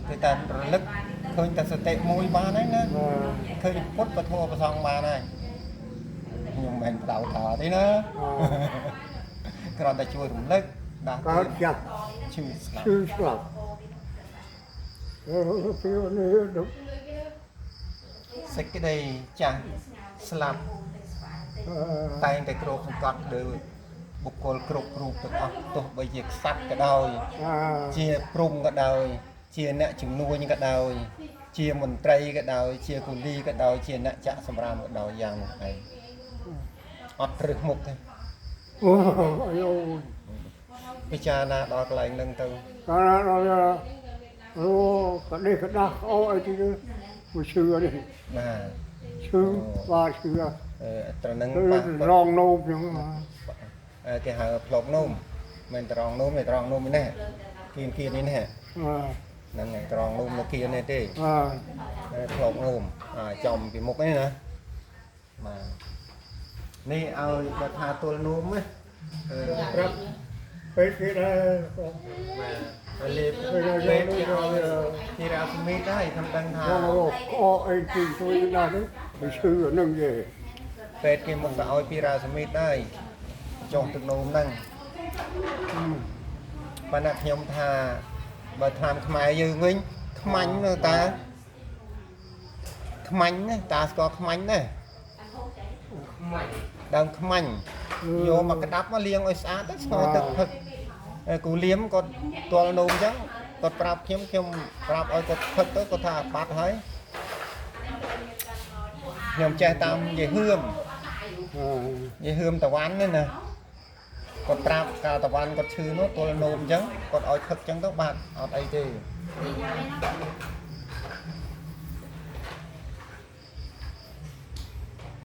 thì ta lực khơi ta sẽ tệ mùi ba đấy nè khơi cốt và thua và xong ba này nhưng mình đào thở thế nữa còn ta chui thủng lực đã có chặt chui sư sập phiêu nữa đúng xích cái đây chẳng slap tay tay cột cọt đượcบุคคลគ្រប់រូបទាំងអស់ទោះបីជាខ្សាត់ក៏ដោយជាព្រំក៏ដោយជាអ្នកជំនួញក៏ដោយជាមន្ត្រីក៏ដោយជាគូលីក៏ដោយជាអ្នកចាក់សម្រាមក៏ដោយយ៉ាងនោះឯងអត់ព្រឹកមុខទេ ôi ពិចារណាដល់កន្លែងហ្នឹងទៅ cái đây cái đó ôi chứ một xưa đi បាទ xưa ba xưa ត្រឹងហ្នឹង rong nôm chứ គេហៅផ្លុកនោមមិនត្រង់នោមទេត្រង់នោមនេះគៀននេះហ្នឹងហើយត្រង់នោមនៅគៀននេះទេផ្លុកនោមចំពីមុខនេះណាបាទនេះឲ្យបើថាទល់នោមណាប្រាប់ cái đây បាទលេបពេទ្យគេឲ្យធីរ៉ាស្មីតហើយខ្ញុំដឹងថា có anh chị tôi ra đấy cái xưa nâng về ពេទ្យគេមកទៅឲ្យពីរ៉ាស្មីតហើយចុះទឹកនោមហ្នឹងប៉ុន្តែខ្ញុំថាបើតាមខ្មែរយើងវិញខ្មាញ់នៅតាខ្មាញ់ណាតាស្គាល់ខ្មាញ់ណាដើមខ្មាញ់យកមកក្តាប់មកលាងឲ្យស្អាតទៅស្ងោរទឹកផឹកគូលៀមគាត់ទាល់នោមអញ្ចឹងគាត់ប្រាប់ខ្ញុំប្រាប់ឲ្យគាត់ផឹកទៅគាត់ថាបាត់ហើយខ្ញុំចេះតាមនិយាយហឿមតវ៉ាន់នេះណាគាត់ប្រាប់កាលតវ៉ាន់គាត់ឈឺនោះទាល់នោមអញ្ចឹងគាត់ឲ្យផឹកអញ្ចឹងទៅបាត់អត់អីទេ